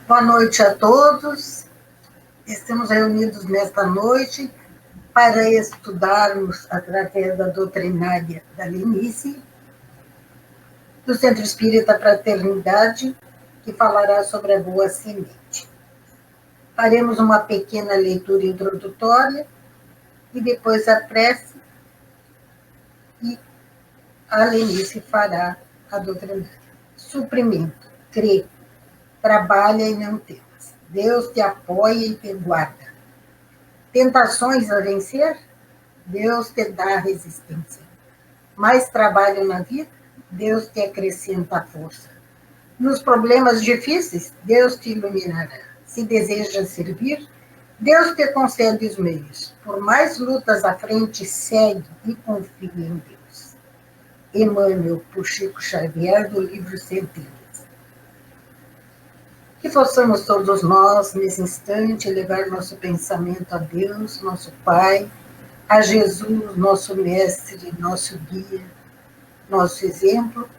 Boa noite a todos. Estamos reunidos nesta noite para estudarmos, através da doutrinária da Lenice, do Centro Espírita Fraternidade, que falará sobre a boa semente. Faremos uma pequena leitura introdutória e depois a prece, e a Lenice fará a doutrinária. Suprimento. Crê. Trabalha e não temas. Deus te apoia e te guarda. Tentações a vencer? Deus te dá resistência. Mais trabalho na vida? Deus te acrescenta a força. Nos problemas difíceis, Deus te iluminará. Se desejas servir, Deus te concede os meios. Por mais lutas à frente, segue e confia em Deus. Emmanuel, por Chico Xavier, do livro Centelhas. Que possamos todos nós, nesse instante, levar nosso pensamento a Deus, nosso Pai, a Jesus, nosso Mestre, nosso Guia, nosso exemplo,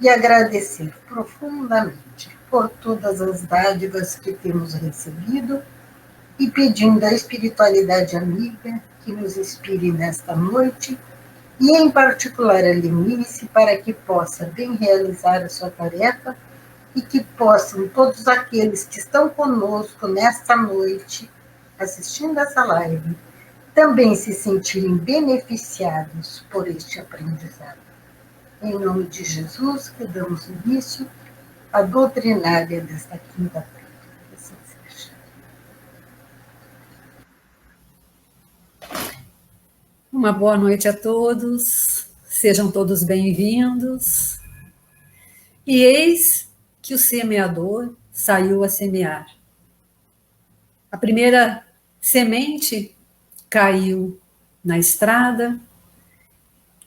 e agradecer profundamente por todas as dádivas que temos recebido e pedindo à espiritualidade amiga que nos inspire nesta noite e, em particular, a Lenice, para que possa bem realizar a sua tarefa e que possam todos aqueles que estão conosco nesta noite, assistindo essa live, também se sentirem beneficiados por este aprendizado. Em nome de Jesus, que damos início à doutrinária desta quinta-feira. Assim seja. Uma boa noite a todos, sejam todos bem-vindos. E eis que o semeador saiu a semear. A primeira semente caiu na estrada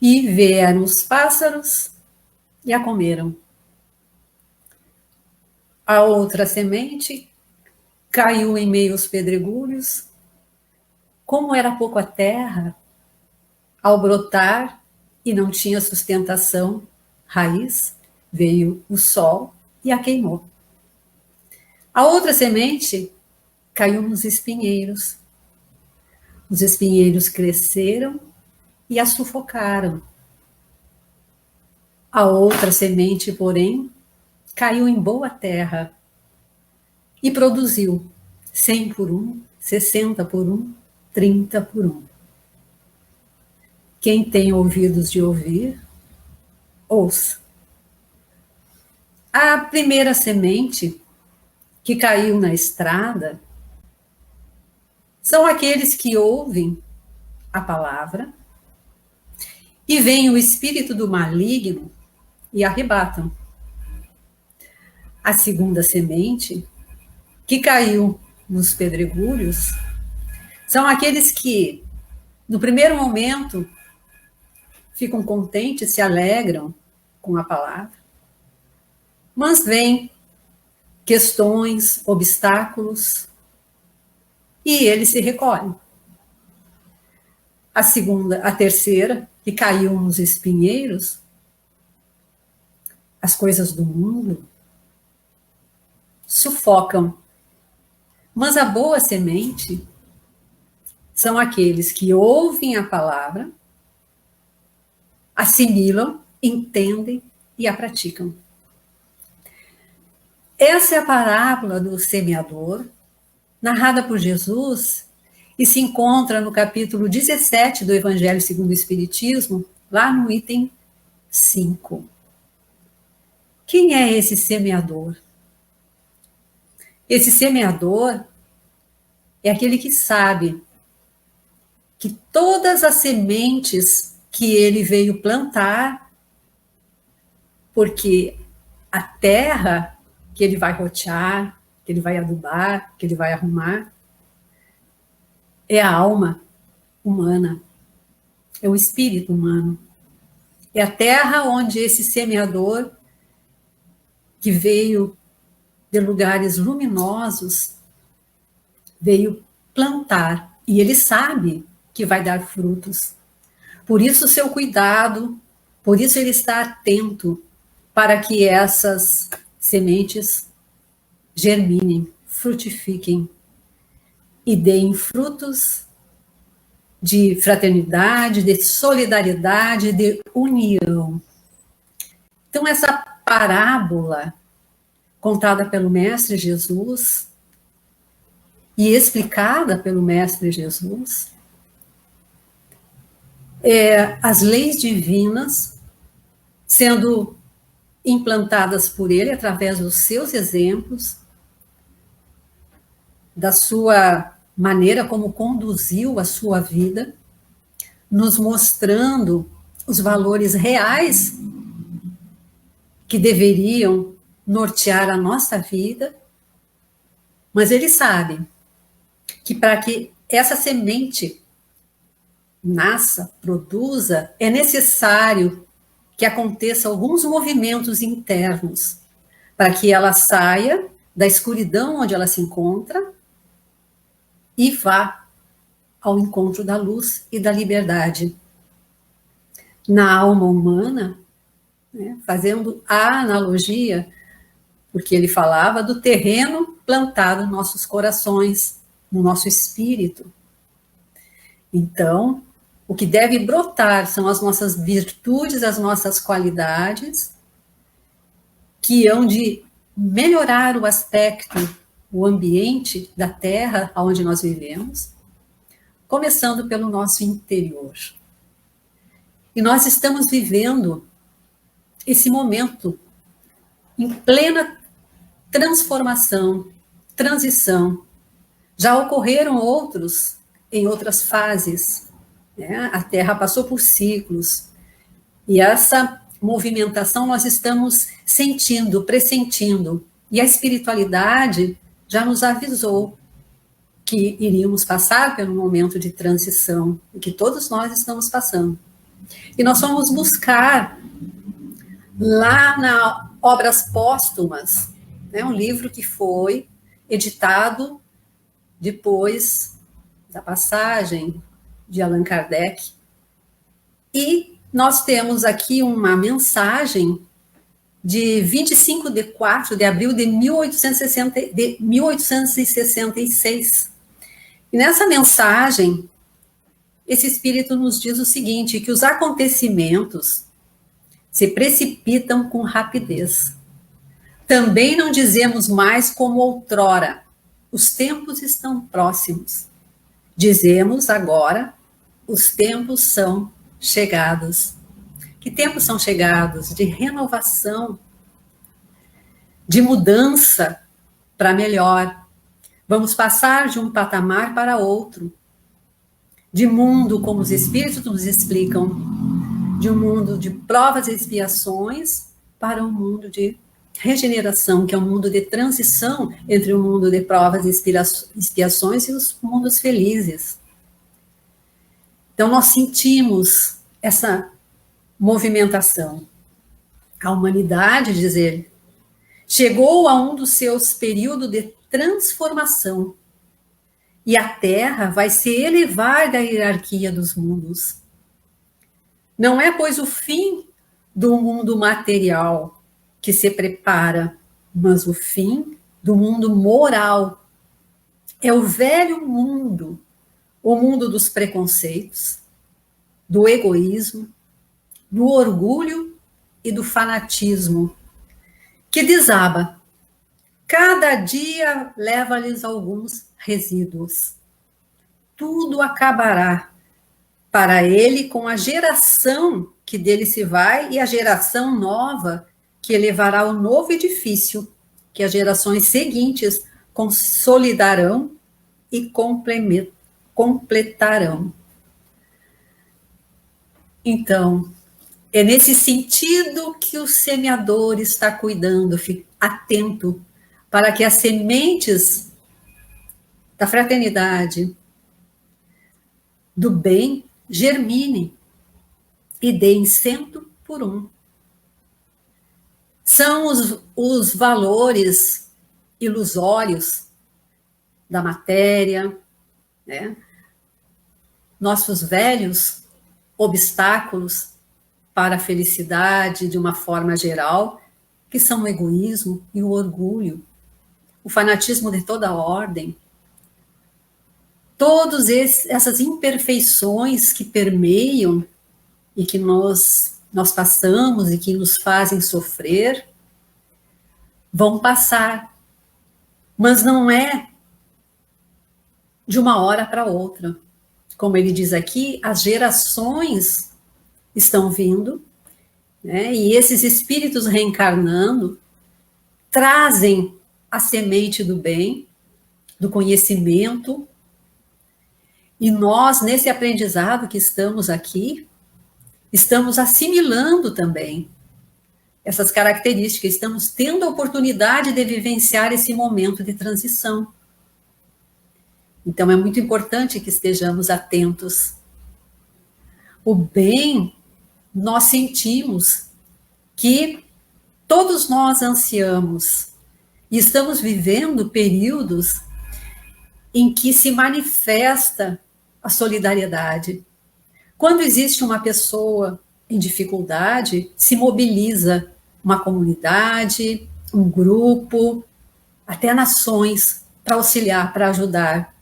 e vieram os pássaros e a comeram. A outra semente caiu em meio aos pedregulhos. Como era pouco a terra, ao brotar e não tinha sustentação, raiz, veio o sol e a queimou. A outra semente caiu nos espinheiros. Os espinheiros cresceram e a sufocaram. A outra semente, porém, caiu em boa terra e produziu 100 por 1, 60 por 1, 30 por 1. Quem tem ouvidos de ouvir, ouça. A primeira semente que caiu na estrada são aqueles que ouvem a palavra e vem o espírito do maligno e arrebatam. A segunda semente que caiu nos pedregulhos são aqueles que, no primeiro momento, ficam contentes, se alegram com a palavra, mas vêm questões, obstáculos, e eles se recolhem. A terceira, que caiu nos espinheiros, as coisas do mundo sufocam. Mas a boa semente são aqueles que ouvem a palavra, assimilam, entendem e a praticam. Essa é a parábola do semeador, narrada por Jesus, e se encontra no capítulo 17 do Evangelho segundo o Espiritismo, lá no item 5. Quem é esse semeador? Esse semeador é aquele que sabe que todas as sementes que ele veio plantar, porque a terra que ele vai rotear, que ele vai adubar, que ele vai arrumar, é a alma humana, é o espírito humano. É a terra onde esse semeador, que veio de lugares luminosos, veio plantar. E ele sabe que vai dar frutos. Por isso o seu cuidado, por isso ele está atento para que essas sementes germinem, frutifiquem e deem frutos de fraternidade, de solidariedade, de união. Então, essa parábola contada pelo Mestre Jesus e explicada pelo Mestre Jesus é as leis divinas sendo implantadas por ele através dos seus exemplos, da sua maneira como conduziu a sua vida, nos mostrando os valores reais que deveriam nortear a nossa vida, mas ele sabe que para que essa semente nasça, produza, é necessário que aconteça alguns movimentos internos para que ela saia da escuridão onde ela se encontra e vá ao encontro da luz e da liberdade. Na alma humana, né, fazendo a analogia, porque ele falava do terreno plantado nos nossos corações, no nosso espírito. Então, o que deve brotar são as nossas virtudes, as nossas qualidades, que hão de melhorar o aspecto, o ambiente da terra onde nós vivemos, começando pelo nosso interior. E nós estamos vivendo esse momento em plena transformação, transição. Já ocorreram outros em outras fases, né? A Terra passou por ciclos, e essa movimentação nós estamos sentindo, pressentindo, e a espiritualidade já nos avisou que iríamos passar pelo momento de transição, e que todos nós estamos passando. E nós vamos buscar lá na Obras Póstumas, né, um livro que foi editado depois da passagem de Allan Kardec, e nós temos aqui uma mensagem de 25 de 4 de abril de 1866. E nessa mensagem, esse espírito nos diz o seguinte, que os acontecimentos se precipitam com rapidez. Também não dizemos mais como outrora, os tempos estão próximos. Dizemos agora, os tempos são chegados. Que tempos são chegados? De renovação, de mudança para melhor. Vamos passar de um patamar para outro. De mundo, como os espíritos nos explicam, de um mundo de provas e expiações para um mundo de regeneração, que é um mundo de transição entre o mundo de provas e expiações e os mundos felizes. Então, nós sentimos essa movimentação. A humanidade, diz ele, chegou a um dos seus períodos de transformação, e a Terra vai se elevar da hierarquia dos mundos. Não é, pois, o fim do mundo material que se prepara, mas o fim do mundo moral. É o velho mundo, o mundo dos preconceitos, do egoísmo, do orgulho e do fanatismo, que desaba. Cada dia leva-lhes alguns resíduos. Tudo acabará para ele com a geração que dele se vai e a geração nova que elevará o novo edifício, que as gerações seguintes consolidarão e completarão. Então, é nesse sentido que o semeador está cuidando, atento, para que as sementes da fraternidade, do bem, germinem e deem 100 por 1. São os valores ilusórios da matéria, né? Nossos velhos obstáculos para a felicidade de uma forma geral, que são o egoísmo e o orgulho. o fanatismo de toda ordem, todas essas imperfeições que permeiam e que nós passamos e que nos fazem sofrer, vão passar. Mas não é de uma hora para outra. Como ele diz aqui, as gerações estão vindo, né? E esses espíritos reencarnando trazem a semente do bem, do conhecimento, e nós, nesse aprendizado que estamos aqui, estamos assimilando também essas características, estamos tendo a oportunidade de vivenciar esse momento de transição. Então, é muito importante que estejamos atentos. O bem, nós sentimos que todos nós ansiamos e estamos vivendo períodos em que se manifesta a solidariedade. Quando existe uma pessoa em dificuldade, se mobiliza uma comunidade, um grupo, até nações, para auxiliar, para ajudar.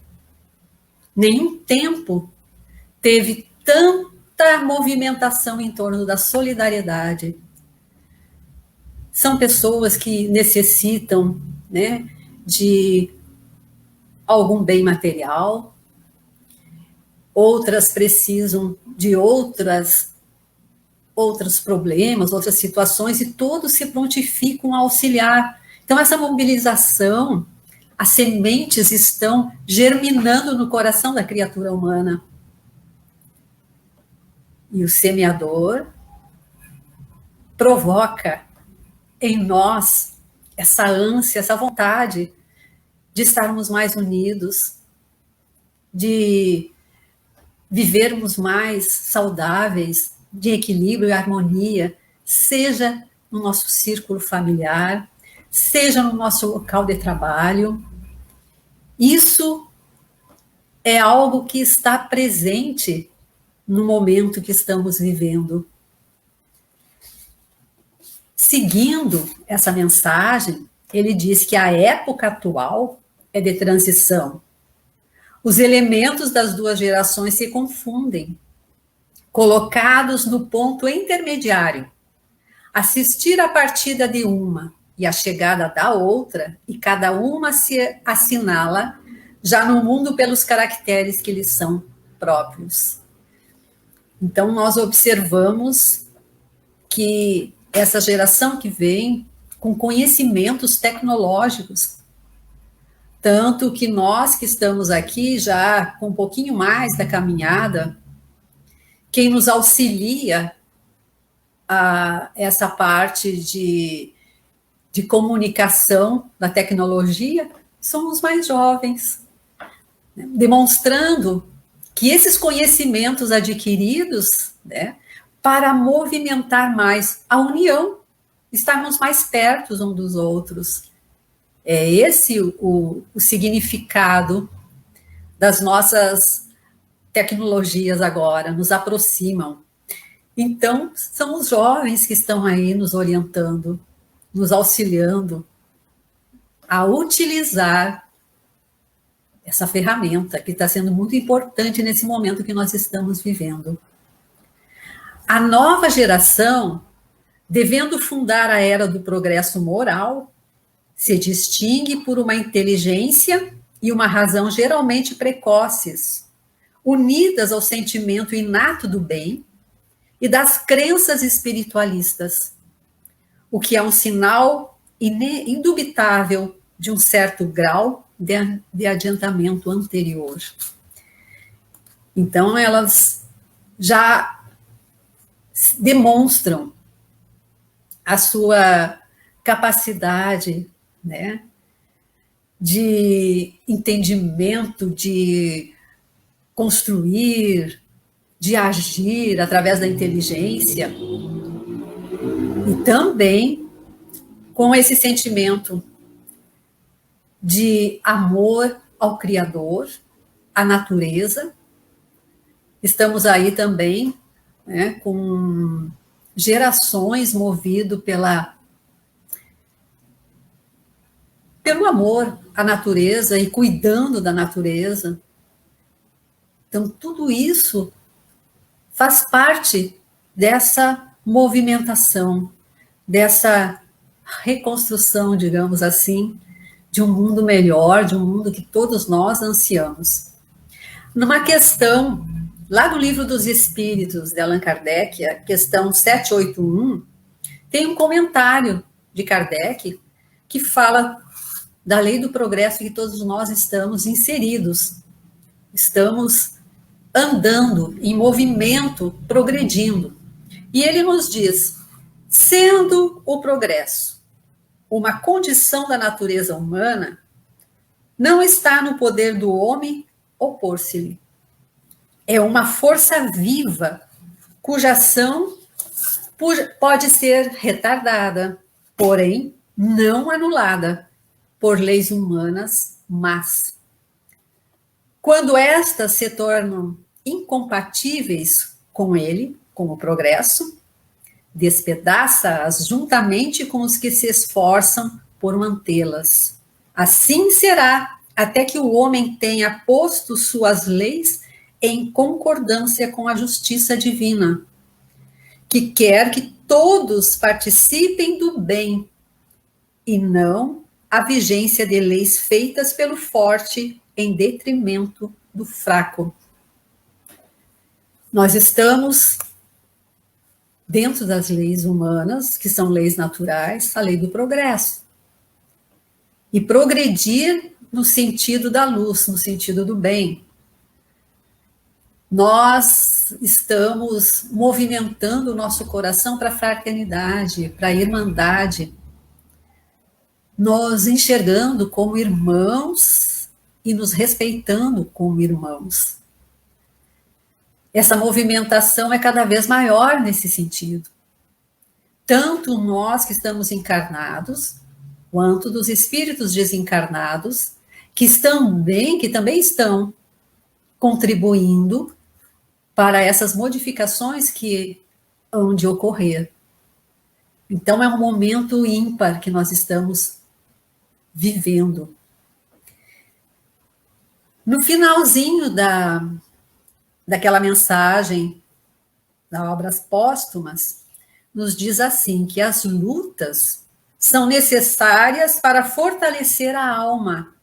Nenhum tempo teve tanta movimentação em torno da solidariedade. São pessoas que necessitam, né, de algum bem material, outras precisam de outros problemas, outras situações, e todos se prontificam a auxiliar. Então, essa mobilização, as sementes estão germinando no coração da criatura humana. E o semeador provoca em nós essa ânsia, essa vontade de estarmos mais unidos, de vivermos mais saudáveis, de equilíbrio e harmonia, seja no nosso círculo familiar, seja no nosso local de trabalho. Isso é algo que está presente no momento que estamos vivendo. Seguindo essa mensagem, ele diz que a época atual é de transição. Os elementos das duas gerações se confundem, colocados no ponto intermediário. Assistir à partida de uma e a chegada da outra, e cada uma se assinala já no mundo pelos caracteres que lhes são próprios. Então, nós observamos que essa geração que vem com conhecimentos tecnológicos, tanto que nós que estamos aqui já com um pouquinho mais da caminhada, quem nos auxilia a essa parte de comunicação da tecnologia são os mais jovens, né? Demonstrando que esses conhecimentos adquiridos, né, para movimentar mais a união, estarmos mais perto uns dos outros. É esse o significado das nossas tecnologias agora, nos aproximam. Então, são os jovens que estão aí nos orientando, nos auxiliando a utilizar essa ferramenta que está sendo muito importante nesse momento que nós estamos vivendo. A nova geração, devendo fundar a era do progresso moral, se distingue por uma inteligência e uma razão geralmente precoces, unidas ao sentimento inato do bem e das crenças espiritualistas, o que é um sinal indubitável de um certo grau de adiantamento anterior. Então, elas já demonstram a sua capacidade, né, de entendimento, de construir, de agir através da inteligência, e também com esse sentimento de amor ao Criador, à natureza. Estamos aí também, né, com gerações movidas pelo amor à natureza e cuidando da natureza. Então, tudo isso faz parte dessa movimentação, dessa reconstrução, digamos assim, de um mundo melhor, de um mundo que todos nós ansiamos. Numa questão, lá no Livro dos Espíritos, de Allan Kardec, a questão 781, tem um comentário de Kardec que fala da lei do progresso que todos nós estamos inseridos. Estamos andando, em movimento, progredindo. E ele nos diz, sendo o progresso uma condição da natureza humana, não está no poder do homem opor-se-lhe. É uma força viva, cuja ação pode ser retardada, porém não anulada por leis humanas, mas quando estas se tornam incompatíveis com ele, com o progresso, despedaça-as juntamente com os que se esforçam por mantê-las. Assim será até que o homem tenha posto suas leis em concordância com a justiça divina, que quer que todos participem do bem e não a vigência de leis feitas pelo forte em detrimento do fraco. Nós estamos dentro das leis humanas, que são leis naturais, a lei do progresso. E progredir no sentido da luz, no sentido do bem. Nós estamos movimentando o nosso coração para a fraternidade, para a irmandade, nos enxergando como irmãos e nos respeitando como irmãos. Essa movimentação é cada vez maior nesse sentido. Tanto nós que estamos encarnados, quanto dos espíritos desencarnados, que também estão contribuindo para essas modificações que hão de ocorrer. Então, é um momento ímpar que nós estamos vivendo. No finalzinho daquela mensagem da Obras Póstumas, nos diz assim, que as lutas são necessárias para fortalecer a alma.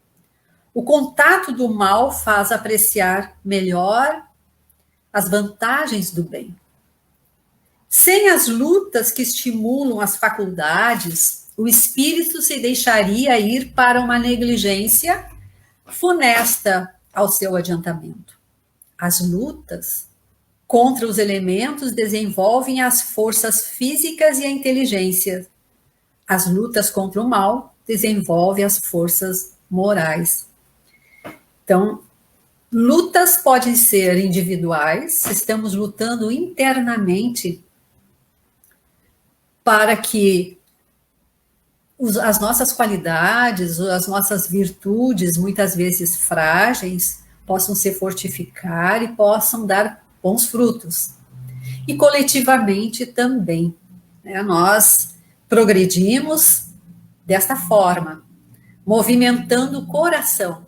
O contato do mal faz apreciar melhor as vantagens do bem. Sem as lutas que estimulam as faculdades, o espírito se deixaria ir para uma negligência funesta ao seu adiantamento. As lutas contra os elementos desenvolvem as forças físicas e a inteligência. As lutas contra o mal desenvolvem as forças morais. Então, lutas podem ser individuais, estamos lutando internamente para que as nossas qualidades, as nossas virtudes, muitas vezes frágeis, possam se fortificar e possam dar bons frutos. E coletivamente também, né? Nós progredimos desta forma, movimentando o coração,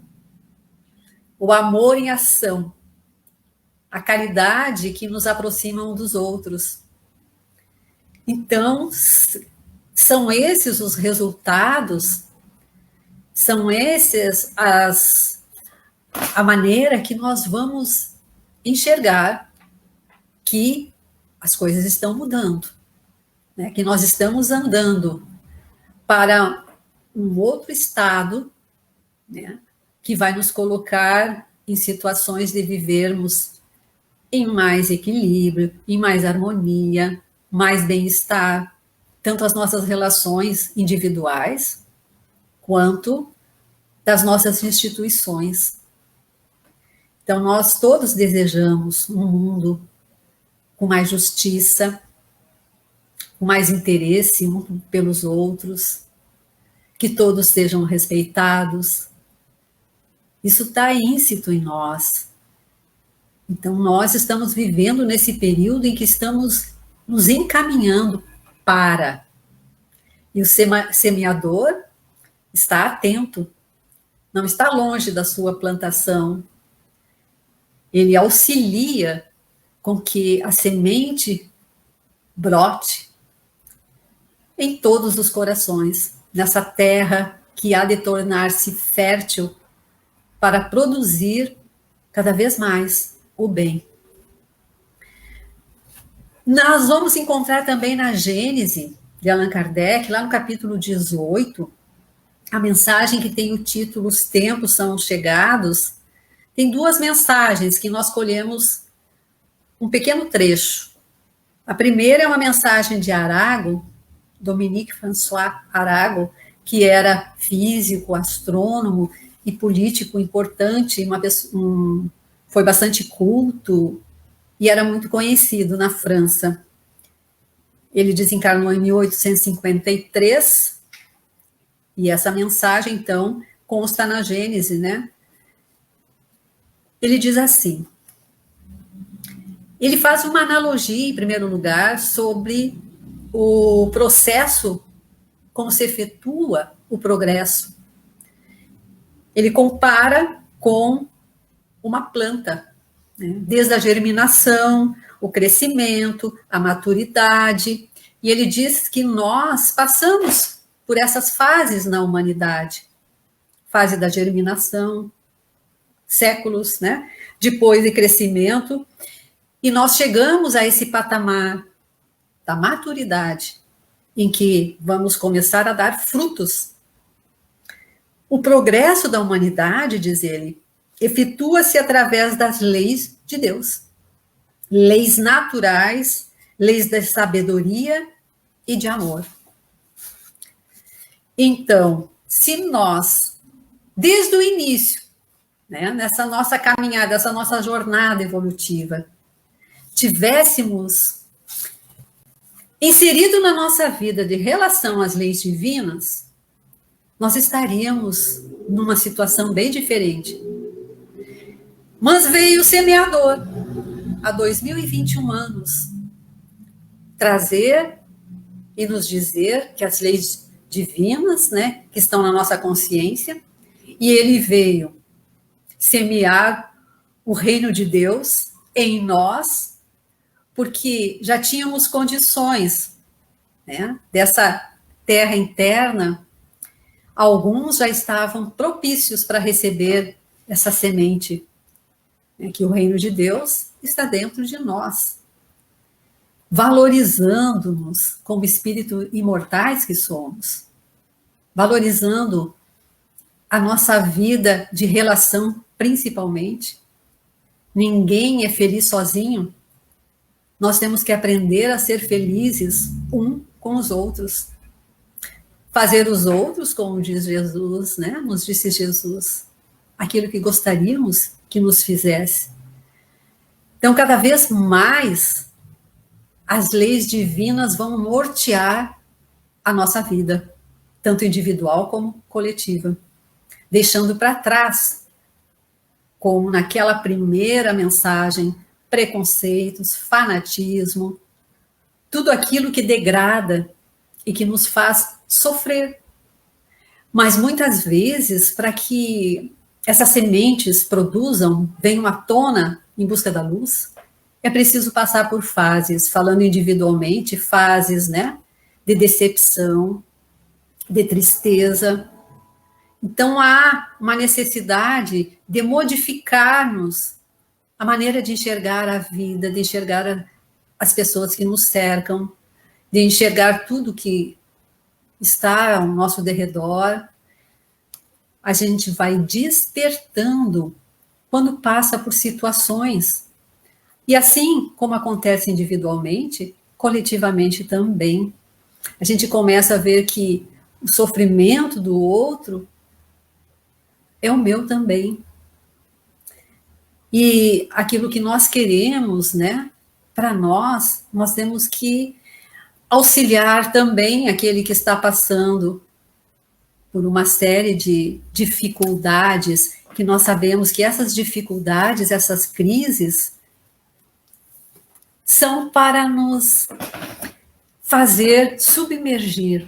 o amor em ação, a caridade que nos aproxima um dos outros. Então, são esses os resultados, são esses a maneira que nós vamos enxergar que as coisas estão mudando, né? Que nós estamos andando para um outro estado, né? Que vai nos colocar em situações de vivermos em mais equilíbrio, em mais harmonia, mais bem-estar, tanto as nossas relações individuais, quanto das nossas instituições. Então, nós todos desejamos um mundo com mais justiça, com mais interesse um pelos outros, que todos sejam respeitados. Isso está íncito em nós. Então, nós estamos vivendo nesse período em que estamos nos encaminhando para. E o semeador está atento, não está longe da sua plantação. Ele auxilia com que a semente brote em todos os corações, nessa terra que há de tornar-se fértil para produzir cada vez mais o bem. Nós vamos encontrar também na Gênese de Allan Kardec, lá no capítulo 18, a mensagem que tem o título Os Tempos São Chegados. Tem duas mensagens que nós colhemos um pequeno trecho. A primeira é uma mensagem de Arago, Dominique François Arago, que era físico, astrônomo e político importante, foi bastante culto e era muito conhecido na França. Ele desencarnou em 1853 e essa mensagem, então, consta na Gênese, né? Ele diz assim, ele faz uma analogia, em primeiro lugar, sobre o processo, como se efetua o progresso. Ele compara com uma planta, né? Desde a germinação, o crescimento, a maturidade, e ele diz que nós passamos por essas fases na humanidade. Fase da germinação, séculos, né? Depois de crescimento, e nós chegamos a esse patamar da maturidade, em que vamos começar a dar frutos. O progresso da humanidade, diz ele, efetua-se através das leis de Deus. Leis naturais, leis da sabedoria e de amor. Então, se nós, desde o início, né, nessa nossa caminhada, essa nossa jornada evolutiva, tivéssemos inserido na nossa vida de relação às leis divinas, nós estaríamos numa situação bem diferente. Mas veio o semeador, há 2021 anos, trazer e nos dizer que as leis divinas, né, que estão na nossa consciência, e ele veio semear o reino de Deus em nós, porque já tínhamos condições, né, dessa terra interna, alguns já estavam propícios para receber essa semente, né, que o reino de Deus está dentro de nós, valorizando-nos como espíritos imortais que somos, valorizando a nossa vida de relação, principalmente. Ninguém é feliz sozinho. Nós temos que aprender a ser felizes um com os outros. Fazer os outros, como diz Jesus, né? Nos disse Jesus, aquilo que gostaríamos que nos fizesse. Então, cada vez mais, as leis divinas vão nortear a nossa vida, tanto individual como coletiva, deixando para trás, como naquela primeira mensagem, preconceitos, fanatismo, tudo aquilo que degrada e que nos faz sofrer. Mas muitas vezes, para que essas sementes produzam, venham à tona em busca da luz, é preciso passar por fases, falando individualmente, fases, né, de decepção, de tristeza. Então há uma necessidade de modificarmos a maneira de enxergar a vida, de enxergar as pessoas que nos cercam, de enxergar tudo que está ao nosso derredor. A gente vai despertando quando passa por situações. E assim como acontece individualmente, coletivamente também. A gente começa a ver que o sofrimento do outro é o meu também. E aquilo que nós queremos, né, para nós temos que auxiliar também aquele que está passando por uma série de dificuldades, que nós sabemos que essas dificuldades, essas crises, são para nos fazer submergir.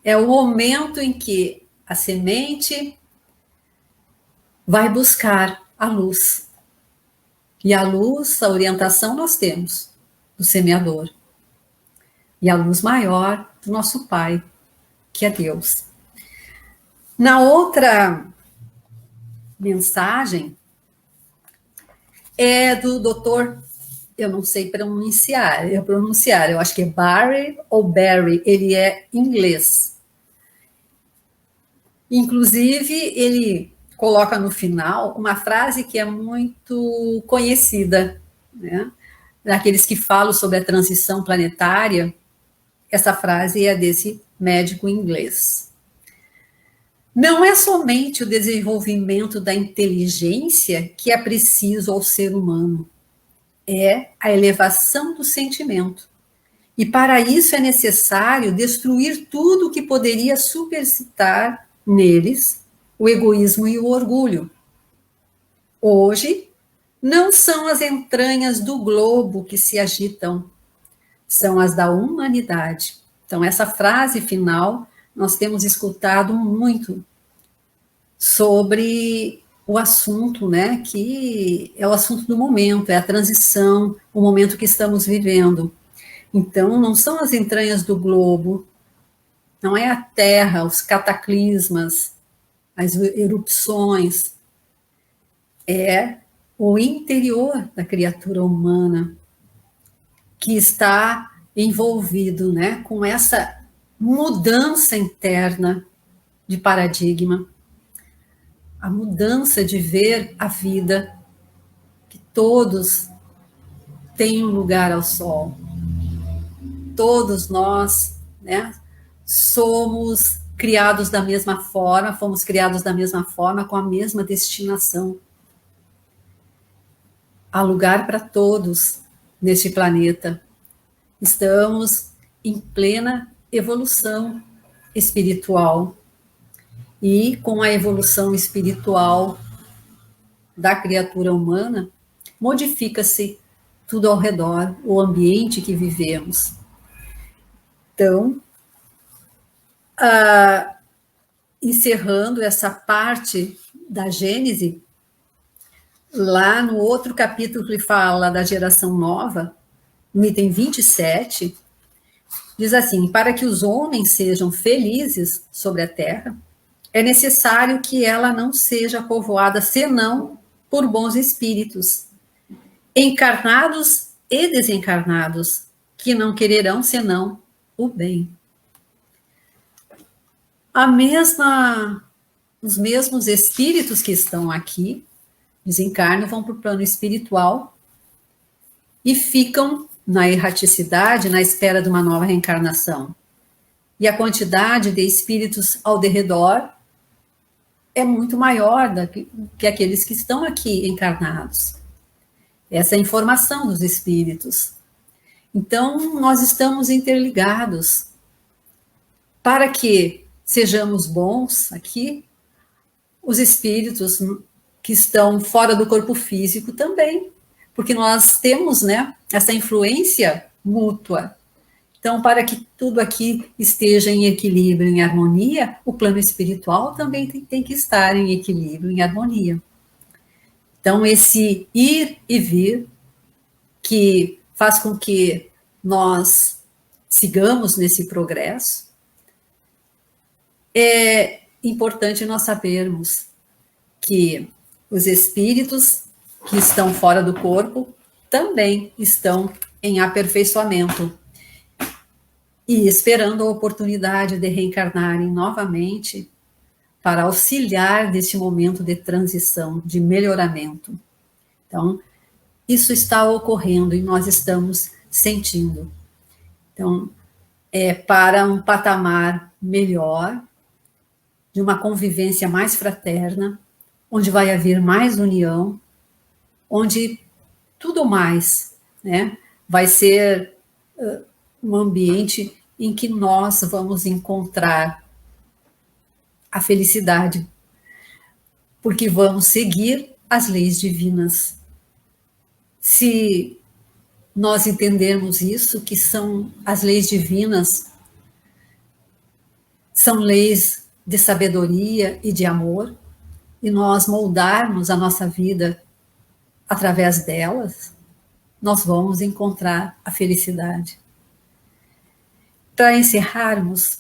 É o momento em que a semente vai buscar a luz. E a luz, a orientação nós temos do semeador. E a luz maior do nosso Pai, que é Deus. Na outra mensagem é do doutor, eu não sei pronunciar, eu acho que é Barry ou Barry, ele é inglês. Inclusive, ele coloca no final uma frase que é muito conhecida, né? Daqueles que falam sobre a transição planetária, essa frase é desse médico inglês. Não é somente o desenvolvimento da inteligência que é preciso ao ser humano, é a elevação do sentimento. E para isso é necessário destruir tudo que poderia supercitar neles o egoísmo e o orgulho. Hoje, não são as entranhas do globo que se agitam, são as da humanidade. Então, essa frase final, nós temos escutado muito sobre o assunto, né, que é o assunto do momento, é a transição, o momento que estamos vivendo. Então, não são as entranhas do globo, não é a Terra, os cataclismas, as erupções, é o interior da criatura humana que está envolvido, né, com essa mudança interna de paradigma, a mudança de ver a vida, que todos têm um lugar ao sol. Todos nós, né, somos criados da mesma forma, fomos criados da mesma forma, com a mesma destinação. Há lugar para todos neste planeta. Estamos em plena evolução espiritual. E com a evolução espiritual da criatura humana, modifica-se tudo ao redor, o ambiente que vivemos. Então, encerrando essa parte da Gênese, lá no outro capítulo que fala da geração nova, no item 27, diz assim: para que os homens sejam felizes sobre a terra, é necessário que ela não seja povoada senão por bons espíritos, encarnados e desencarnados, que não quererão senão o bem. Os mesmos espíritos que estão aqui, desencarnam, vão para o plano espiritual e ficam na erraticidade, na espera de uma nova reencarnação. E a quantidade de espíritos ao derredor é muito maior que aqueles que estão aqui encarnados. Essa é a informação dos espíritos. Então, nós estamos interligados. Para que sejamos bons aqui, os espíritos que estão fora do corpo físico também, porque nós temos, né, essa influência mútua. Então, para que tudo aqui esteja em equilíbrio, em harmonia, o plano espiritual também tem que estar em equilíbrio, em harmonia. Então, esse ir e vir, que faz com que nós sigamos nesse progresso, é importante nós sabermos que os espíritos que estão fora do corpo também estão em aperfeiçoamento e esperando a oportunidade de reencarnarem novamente para auxiliar nesse momento de transição, de melhoramento. Então, isso está ocorrendo e nós estamos sentindo. Então, é para um patamar melhor, de uma convivência mais fraterna, onde vai haver mais união, onde tudo mais, né, vai ser um ambiente em que nós vamos encontrar a felicidade, porque vamos seguir as leis divinas. Se nós entendermos isso, que são as leis divinas, são leis de sabedoria e de amor, e nós moldarmos a nossa vida através delas, nós vamos encontrar a felicidade. Para encerrarmos,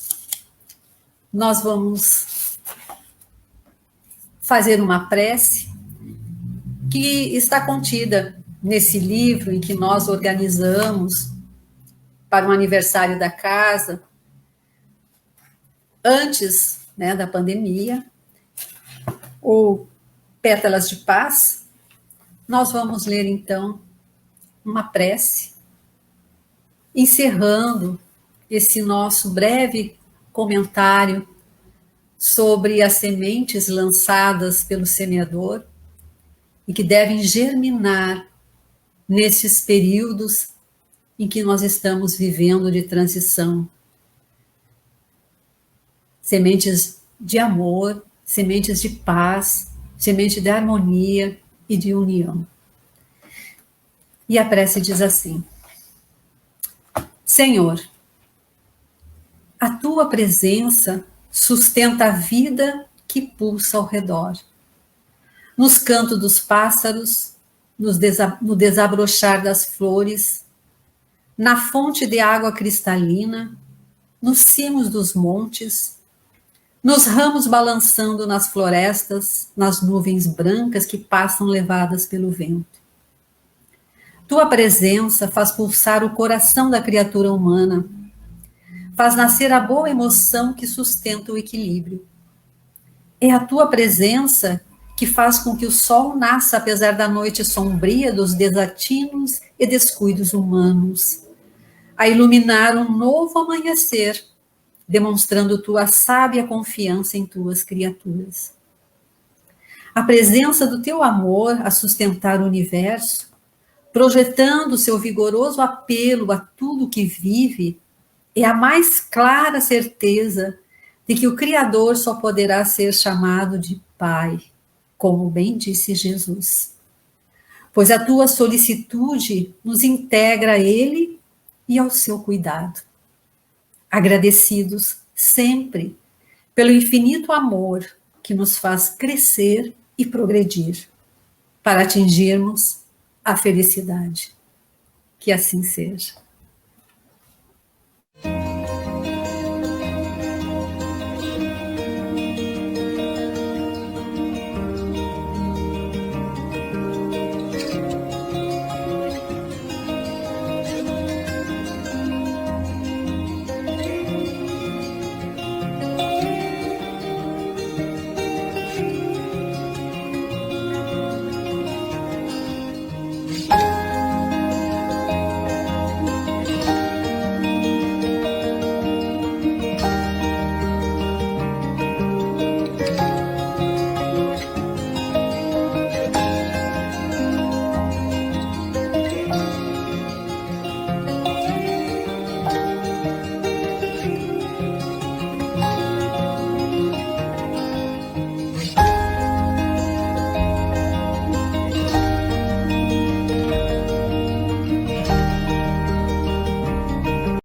nós vamos fazer uma prece que está contida nesse livro em que nós organizamos para o aniversário da casa, antes, né, da pandemia, o Pétalas de Paz. Nós vamos ler, então, uma prece, encerrando esse nosso breve comentário sobre as sementes lançadas pelo semeador e que devem germinar nesses períodos em que nós estamos vivendo de transição. Sementes de amor, sementes de paz, semente de harmonia e de união. E a prece diz assim: Senhor, a tua presença sustenta a vida que pulsa ao redor. Nos cantos dos pássaros, no desabrochar das flores, na fonte de água cristalina, nos cimos dos montes, nos ramos balançando nas florestas, nas nuvens brancas que passam levadas pelo vento. Tua presença faz pulsar o coração da criatura humana, faz nascer a boa emoção que sustenta o equilíbrio. É a tua presença que faz com que o sol nasça apesar da noite sombria dos desatinos e descuidos humanos, a iluminar um novo amanhecer, demonstrando tua sábia confiança em tuas criaturas. A presença do teu amor a sustentar o universo, projetando seu vigoroso apelo a tudo que vive, é a mais clara certeza de que o Criador só poderá ser chamado de Pai, como bem disse Jesus. Pois a tua solicitude nos integra a Ele e ao seu cuidado. Agradecidos sempre pelo infinito amor que nos faz crescer e progredir, para atingirmos a felicidade. Que assim seja.